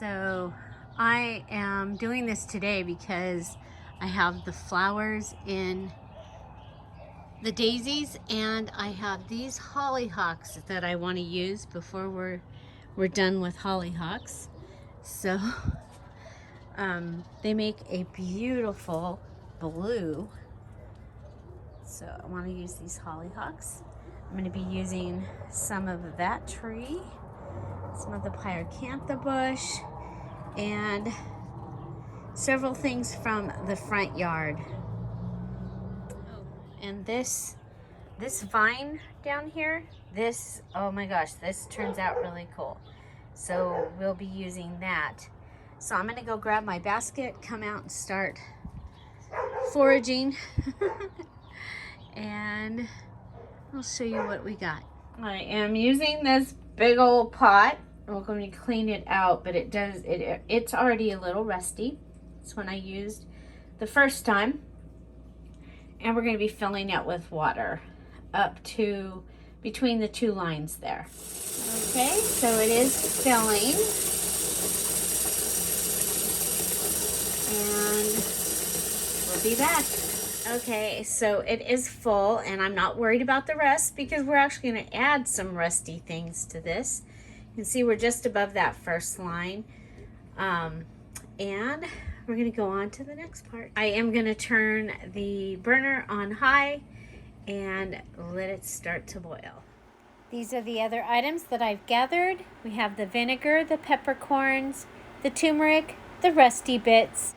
So I am doing this today because I have the flowers in the daisies and I have these hollyhocks that I want to use before we're done with hollyhocks. So they make a beautiful blue. So I want to use these hollyhocks. I'm going to be using some of that tree, some of the pyracantha bush, and several things from the front yard. And this vine down here, oh my gosh, this turns out really cool. So we'll be using that. So I'm gonna go grab my basket, come out and start foraging. And I'll show you what we got. I am using this big old pot. We're going to clean it out, but it's already a little rusty. It's one I used the first time. And we're going to be filling it with water up to between the two lines there. Okay, so it is filling. And we'll be back. Okay, so it is full, and I'm not worried about the rest because we're actually going to add some rusty things to this. You can see we're just above that first line. And we're going to go on to the next part. I am going to turn the burner on high and let it start to boil. These are the other items that I've gathered. We have the vinegar, the peppercorns, the turmeric, the rusty bits,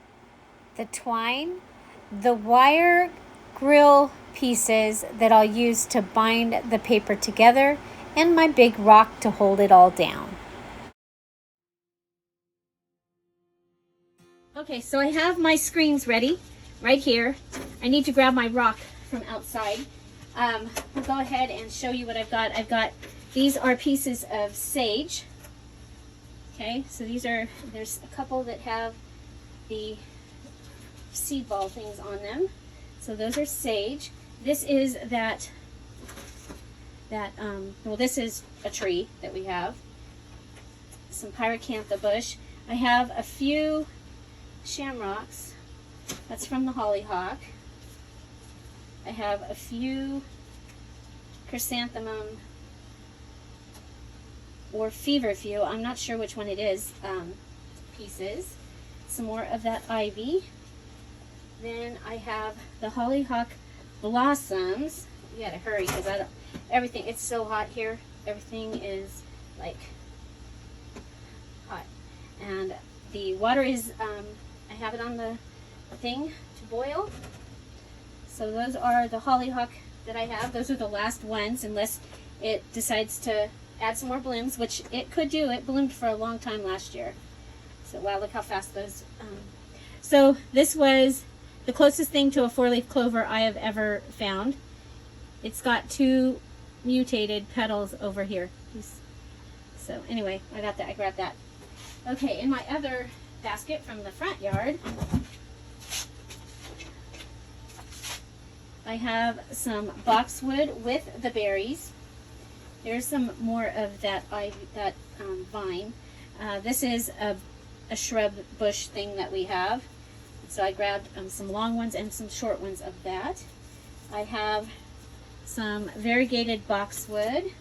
the twine, the wire grill pieces that I'll use to bind the paper together, and my big rock to hold it all down. Okay, so I have my screens ready right here. I need to grab my rock from outside. I'll go ahead and show you what I've got. These are pieces of sage. Okay, so there's a couple that have the seed ball things on them. So those are sage. This is well, this is a tree that we have. Some pyracantha bush. I have a few shamrocks. That's from the hollyhock. I have a few chrysanthemum or feverfew, I'm not sure which one it is, pieces. Some more of that ivy. Then I have the hollyhock blossoms. You gotta hurry because everything, it's so hot here. Everything is like hot. And the water is, I have it on the thing to boil. So those are the hollyhock that I have. Those are the last ones, unless it decides to add some more blooms, which it could do. It bloomed for a long time last year. So wow, look how fast those. So this was the closest thing to a 4-leaf clover I have ever found. It's got 2 mutated petals over here. So anyway, I got that. I grabbed that. Okay, in my other basket from the front yard, I have some boxwood with the berries. There's some more of that vine. This is a shrub bush thing that we have. So I grabbed some long ones and some short ones of that. I have some variegated boxwood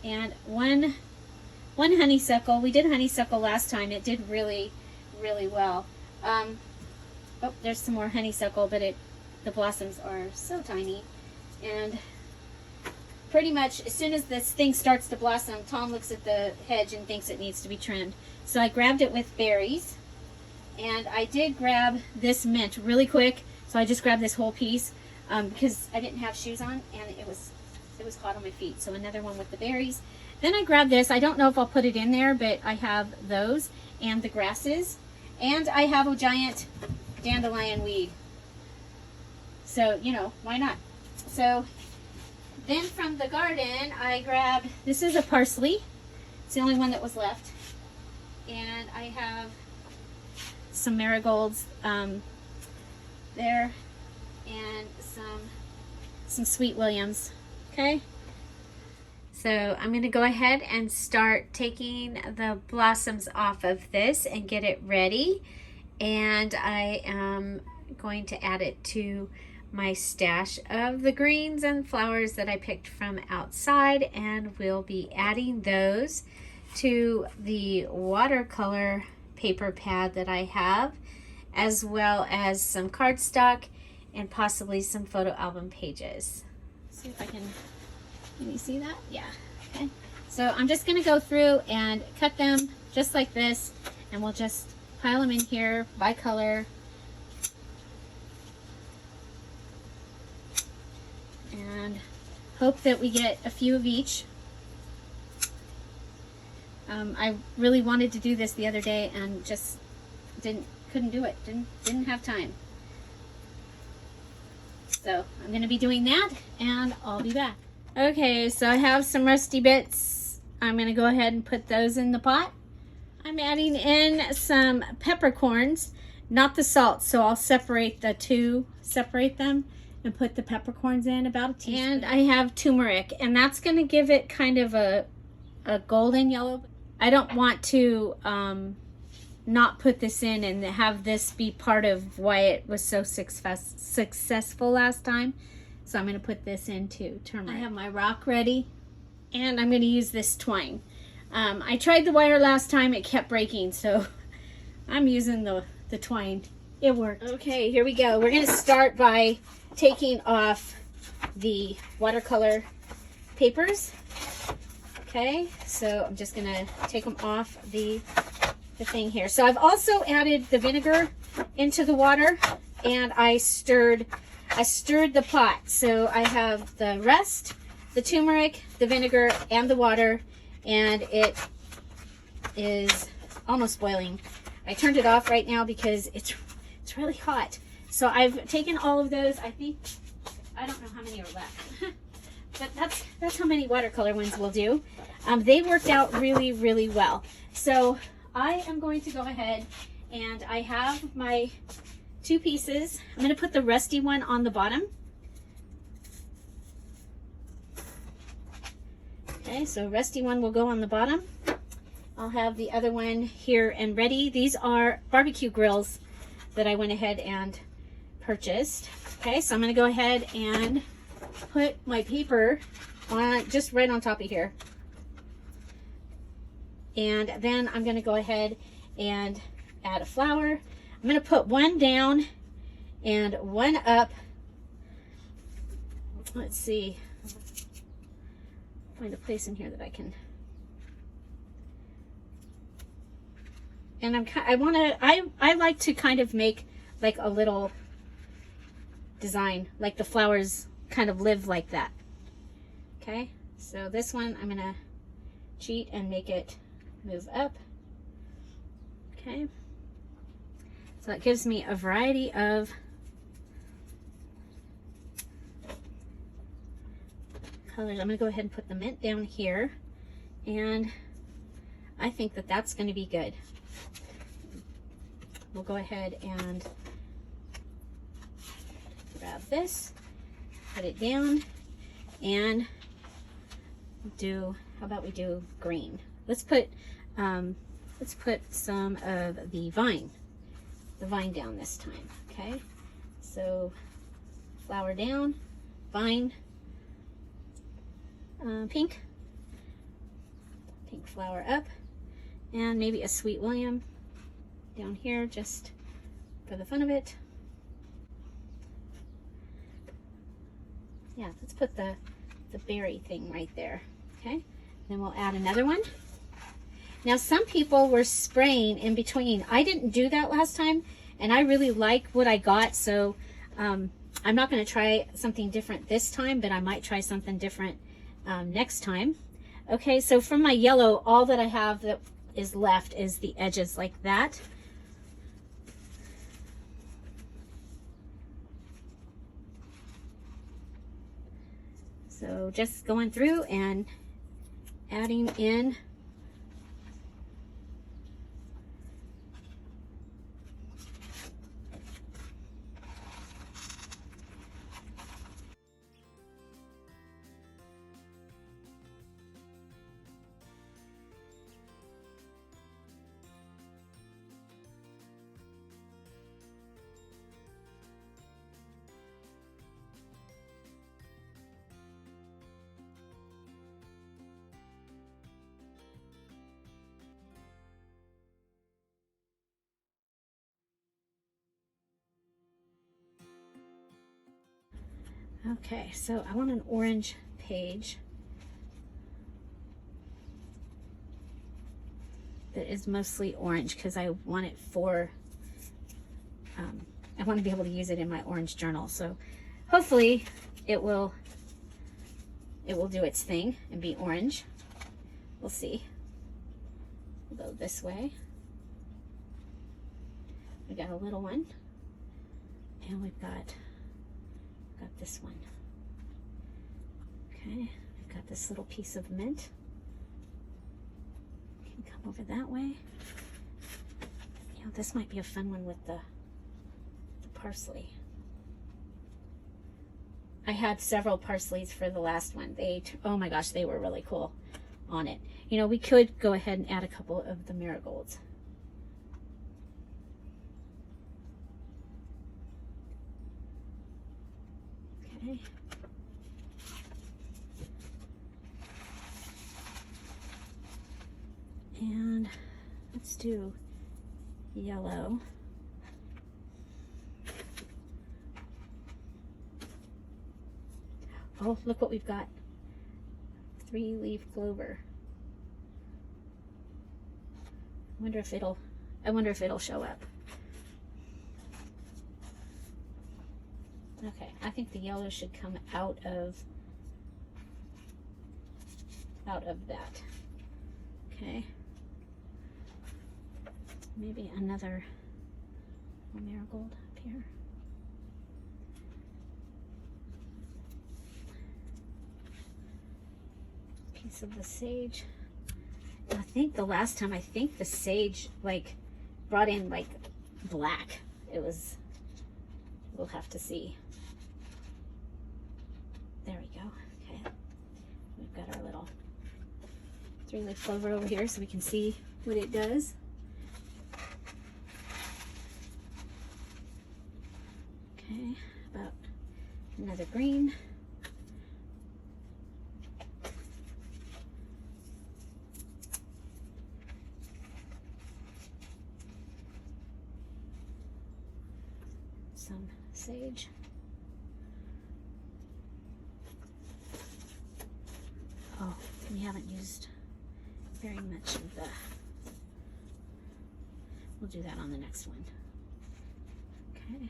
and one honeysuckle. We did honeysuckle last time. It did really, really well. Oh, there's some more honeysuckle, but the blossoms are so tiny. And pretty much as soon as this thing starts to blossom, Tom looks at the hedge and thinks it needs to be trimmed. So I grabbed it with berries. And I did grab this mint really quick. So I just grabbed this whole piece because I didn't have shoes on and it was hot on my feet. So another one with the berries. Then I grabbed this. I don't know if I'll put it in there, but I have those and the grasses. And I have a giant dandelion weed. So, you know, why not? So then from the garden, I grabbed, this is a parsley. It's the only one that was left. And I have some marigolds there and some sweet williams. Okay. So I'm going to go ahead and start taking the blossoms off of this and get it ready. And I am going to add it to my stash of the greens and flowers that I picked from outside, and we'll be adding those to the watercolor paper pad that I have, as well as some cardstock and possibly some photo album pages. See if I can you see that? Yeah. Okay. So I'm just going to go through and cut them just like this, and we'll just pile them in here by color. And hope that we get a few of each. I really wanted to do this the other day and just couldn't do it. Didn't have time. So I'm going to be doing that, and I'll be back. Okay, so I have some rusty bits. I'm going to go ahead and put those in the pot. I'm adding in some peppercorns, not the salt, so I'll separate the two, separate them, and put the peppercorns in, about a teaspoon. And I have turmeric, and that's going to give it kind of a golden yellow. I don't want to not put this in and have this be part of why it was so successful last time. So I'm going to put this into turmeric. I have my rock ready, and I'm going to use this twine. I tried the wire last time, it kept breaking, so I'm using the twine. It worked. Okay, here we go. We're going to start by taking off the watercolor papers. Okay, so I'm just going to take them off the thing here. So I've also added the vinegar into the water, and I stirred the pot. So I have the rest, the turmeric, the vinegar, and the water, and it is almost boiling. I turned it off right now because it's really hot. So I've taken all of those. I don't know how many are left, but that's how many watercolor ones we'll do. They worked out really, really well. So I am going to go ahead, and I have my two pieces. I'm going to put the rusty one on the bottom. Okay, so rusty one will go on the bottom. I'll have the other one here and ready. These are barbecue grills that I went ahead and purchased. Okay, so I'm going to go ahead and put my paper on just right on top of here. And then I'm going to go ahead and add a flower. I'm going to put one down and one up. Let's see. Find a place in here that I can. And I like to kind of make like a little design, like the flowers kind of live like that. Okay, so this one I'm going to cheat and make it move up. Okay, so that gives me a variety of colors. I'm going to go ahead and put the mint down here, and I think that that's going to be good. We'll go ahead and grab this, put it down, and how about we do green? Let's put some of the vine down this time. Okay, so flower down, vine, pink flower up, and maybe a Sweet William down here just for the fun of it. Yeah, let's put the berry thing right there. Okay, then we'll add another one. Now some people were spraying in between. I didn't do that last time, and I really like what I got, so I'm not going to try something different this time, but I might try something different next time. Okay, so from my yellow, all that I have that is left is the edges like that. So just going through and adding in Okay, so I want an orange page that is mostly orange because I want it for, I want to be able to use it in my orange journal. So hopefully it will do its thing and be orange. We'll see. We'll go this way. We got a little one, and we've got this one. Okay, we've got this little piece of mint. Can come over that way. You know, this might be a fun one with the parsley. I had several parsleys for the last one. Oh my gosh, they were really cool on it. You know, we could go ahead and add a couple of the marigolds. Okay. And let's do yellow. Oh, look what we've got. 3-leaf clover. I wonder if it'll show up. Okay, I think the yellow should come out of that. Okay. Maybe another marigold up here. Piece of the sage. I think the last time, the sage like brought in like black. We'll have to see. There we go. Okay. We've got our little 3-leaf clover over here so we can see what it does. Okay, about another green. Some sage. Oh, we haven't used very much of the, we'll do that on the next one. Okay.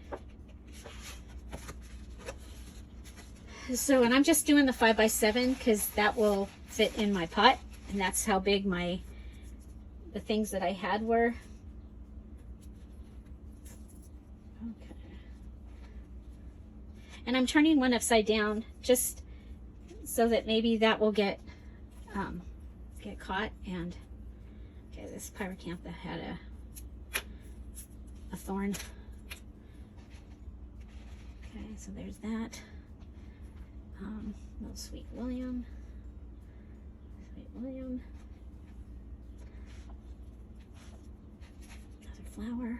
So, and I'm just doing the 5x7 because that will fit in my pot, and that's how big the things that I had were. Okay. And I'm turning one upside down just so that maybe that will get caught. And okay, this pyracantha had a thorn. Okay, so there's that. Little Sweet William. Another flower.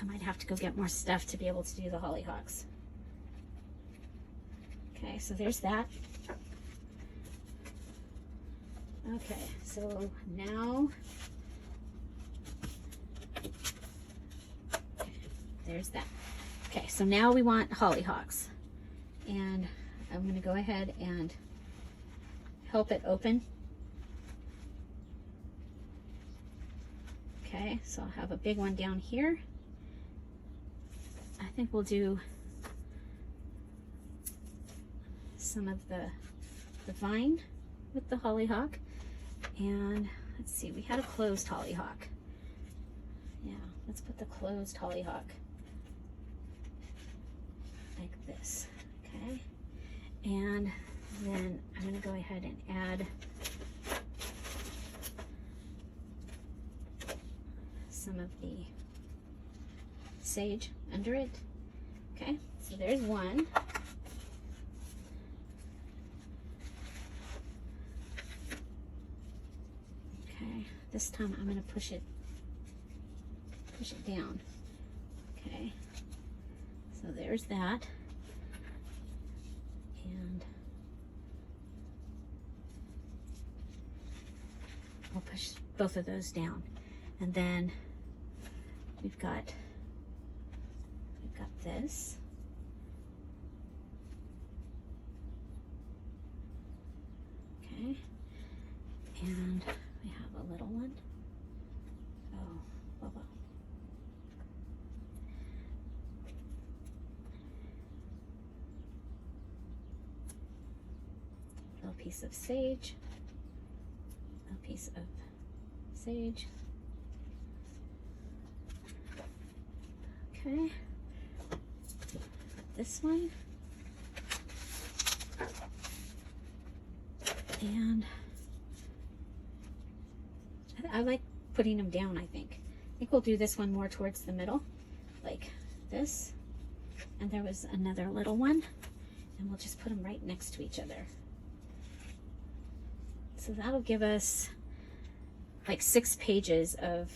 I might have to go get more stuff to be able to do the hollyhocks. Okay, so there's that. Okay, so now, okay, there's that. Okay, so now we want hollyhocks. And I'm going to go ahead and help it open. Okay, so I'll have a big one down here. I think we'll do some of the vine with the hollyhock. And let's see, we had a closed hollyhock. Yeah, let's put the closed hollyhock like this. Okay, and then I'm going to go ahead and add some of the sage under it. Okay, so there's one. Okay, this time I'm going to push it down. Okay, so there's that. And I'll push both of those down. And then we've got this. Okay, and we have a little one. Oh, well, well. A little piece of sage. A piece of sage. Okay. This one. And I like putting them down, I think. I think we'll do this one more towards the middle, like this. And there was another little one, and we'll just put them right next to each other. So that'll give us like 6 pages of,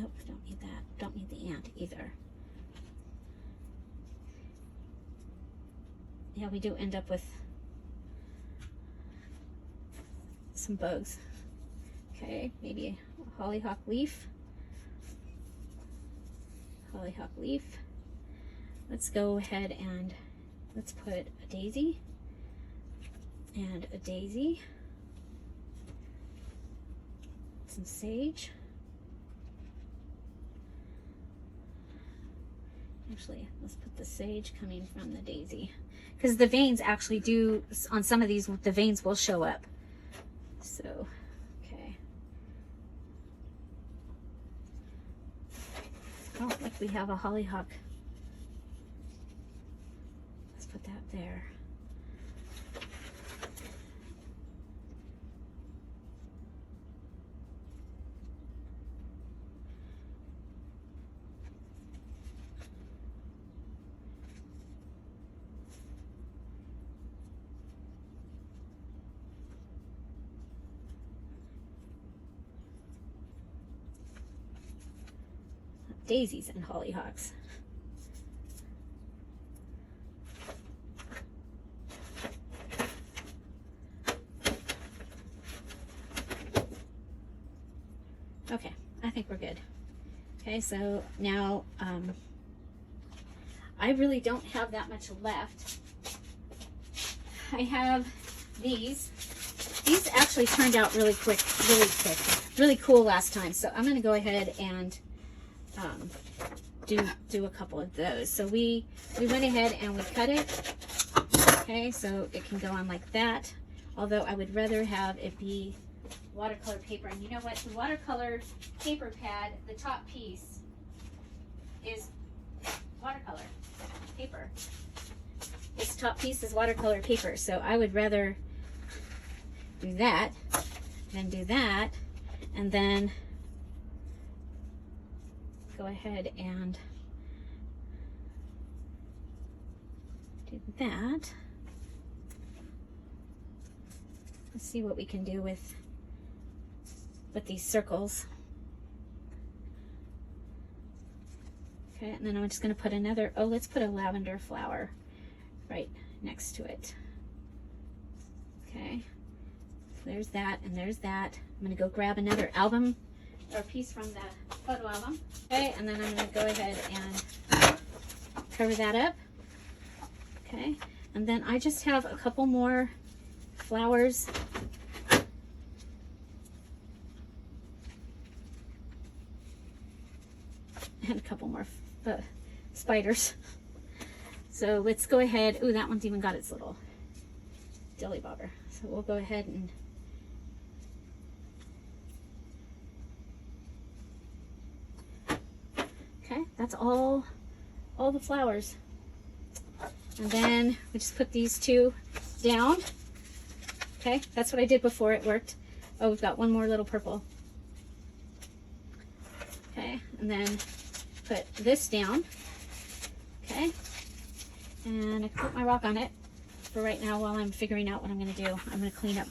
oh, don't need that. Don't need the ant either. Yeah, we do end up with some bugs. Okay, maybe a hollyhock leaf. Hollyhock leaf. Let's go ahead and let's put a daisy and a daisy. Some sage. Actually, let's put the sage coming from the daisy, because the veins actually do, on some of these, the veins will show up. So, okay. Oh, look, we have a hollyhock. Let's put that there. Daisies and hollyhocks. Okay, I think we're good. Okay, so now I really don't have that much left. I have these. These actually turned out really quick, really cool last time. So I'm going to go ahead and do a couple of those. So we went ahead and we cut it. Okay, so it can go on like that. Although I would rather have it be watercolor paper. And you know what? The watercolor paper pad, the top piece is watercolor paper. This top piece is watercolor paper. So I would rather do that than do that, and then go ahead and do that. Let's see what we can do with these circles. Okay, and then I'm just going to put another, oh, let's put a lavender flower right next to it. Okay, so there's that, and there's that. I'm going to go grab another album or piece from the photo album. Okay, and then I'm going to go ahead and cover that up. Okay, and then I just have a couple more flowers. And a couple more spiders. So let's go ahead. Ooh, that one's even got its little dilly bobber. So we'll go ahead and okay, that's all the flowers. And then we just put these two down. Okay, that's what I did before. It worked. Oh, we've got one more little purple. Okay, and then put this down. Okay, and I put my rock on it for right now while I'm figuring out what I'm going to do. I'm going to clean up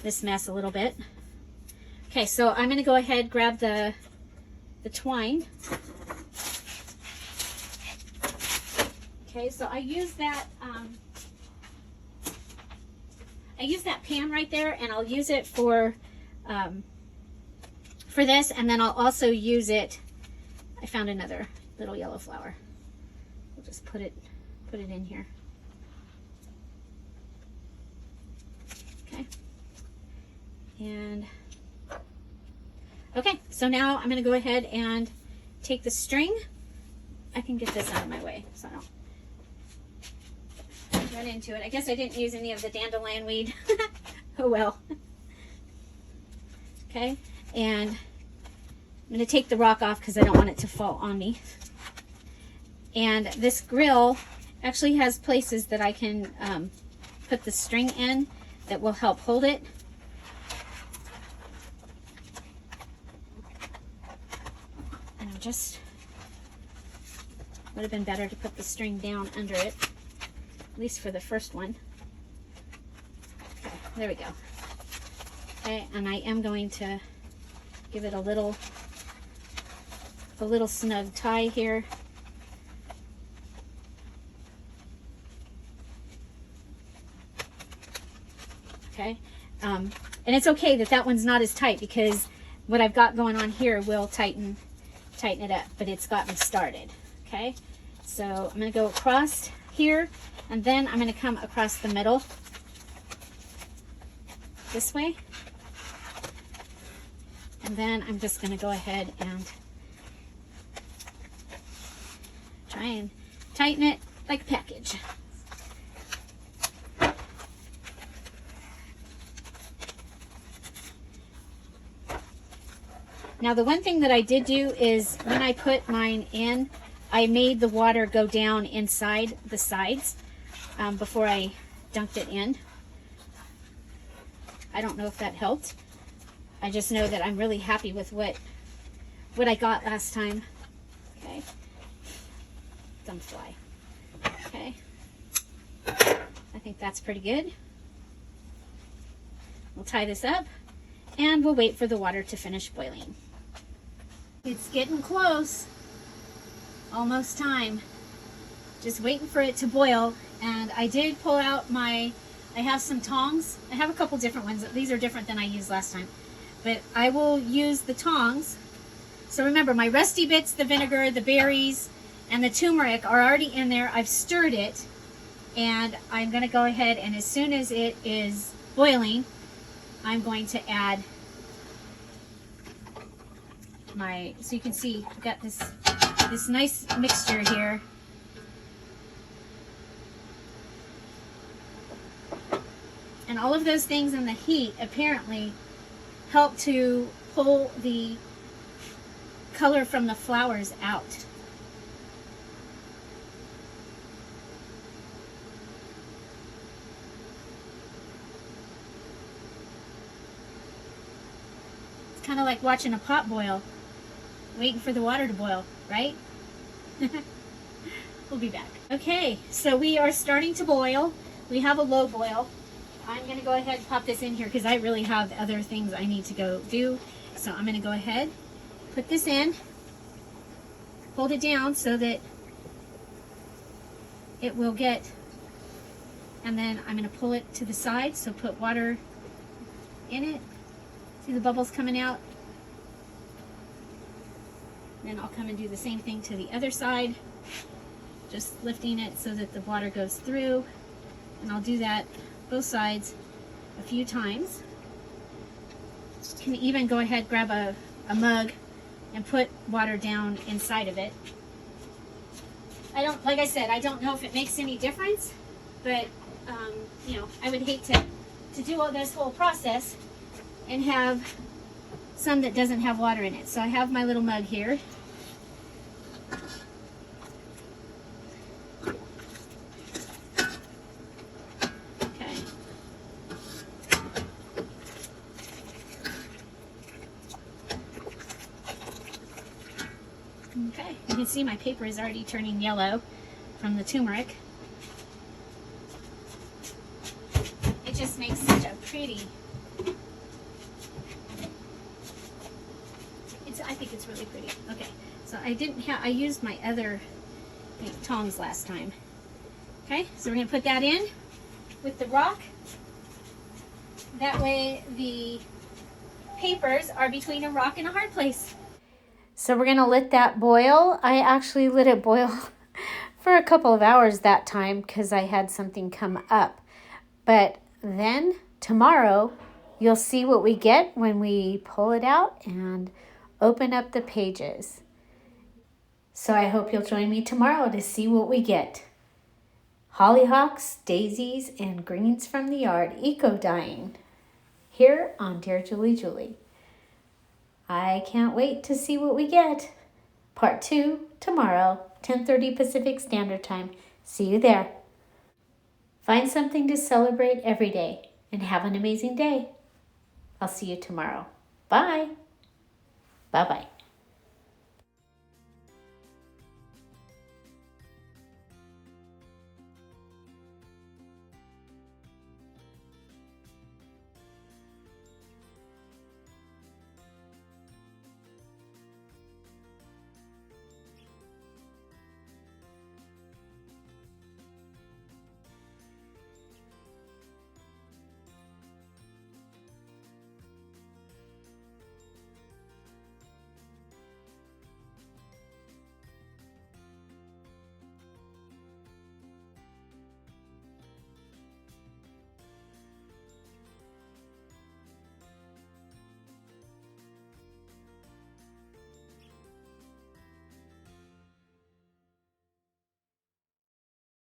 this mess a little bit. Okay, so I'm going to go ahead, grab the twine. Okay, so I use that pan right there, and I'll use it for this, and then I'll also use it. I found another little yellow flower. We'll just put it in here. And okay, so now I'm going to go ahead and take the string. I can get this out of my way so I don't run into it. I guess I didn't use any of the dandelion weed. Oh well. Okay, and I'm going to take the rock off because I don't want it to fall on me. And this grill actually has places that I can put the string in that will help hold it. And I'm just, would have been better to put the string down under it, at least for the first one. Okay, there we go. Okay, and I am going to give it a little snug tie here. Okay, and it's okay that that one's not as tight because what I've got going on here will tighten it up, but it's got me started. Okay, so I'm going to go across here, and then I'm going to come across the middle this way, and then I'm just going to go ahead and try and tighten it like a package. Now the one thing that I did do is when I put mine in, I made the water go down inside the sides before I dunked it in. I don't know if that helped. I just know that I'm really happy with what I got last time. Okay. Dumb fly. Okay. I think that's pretty good. We'll tie this up and we'll wait for the water to finish boiling. It's getting close. Almost time. Just waiting for it to boil. And I did pull out I have some tongs. I have a couple different ones. These are different than I used last time. But I will use the tongs. So remember, my rusty bits, the vinegar, the berries, and the turmeric are already in there. I've stirred it. And I'm going to go ahead and as soon as it is boiling, I'm going to add so you can see I've got this nice mixture here. And all of those things in the heat apparently help to pull the color from the flowers out. It's kind of like watching a pot boil. Waiting for the water to boil, right? We'll be back. Okay, so we are starting to boil. We have a low boil. I'm going to go ahead and pop this in here because I really have other things I need to go do. So I'm going to go ahead, put this in, hold it down so that it will get, and then I'm going to pull it to the side. So put water in it. See the bubbles coming out? Then I'll come and do the same thing to the other side, just lifting it so that the water goes through. And I'll do that both sides a few times. You can even go ahead, grab a mug and put water down inside of it. Like I said, I don't know if it makes any difference, but you know, I would hate to do all this whole process and have some that doesn't have water in it. So I have my little mug here. Okay. Okay, you can see my paper is already turning yellow from the turmeric. It just makes such a pretty, I think it's really pretty. Okay, so I used my other tongs last time. Okay, so we're going to put that in with the rock. That way the papers are between a rock and a hard place. So we're going to let that boil. I actually let it boil for a couple of hours that time because I had something come up. But then tomorrow You'll see what we get when we pull it out and open up the pages. So I hope you'll join me tomorrow to see what we get. Hollyhocks, daisies, and greens from the yard eco-dyeing here on Dear Julie Julie. I can't wait to see what we get. Part 2 tomorrow, 10:30 Pacific Standard Time. See you there. Find something to celebrate every day and have an amazing day. I'll see you tomorrow. Bye. Bye-bye.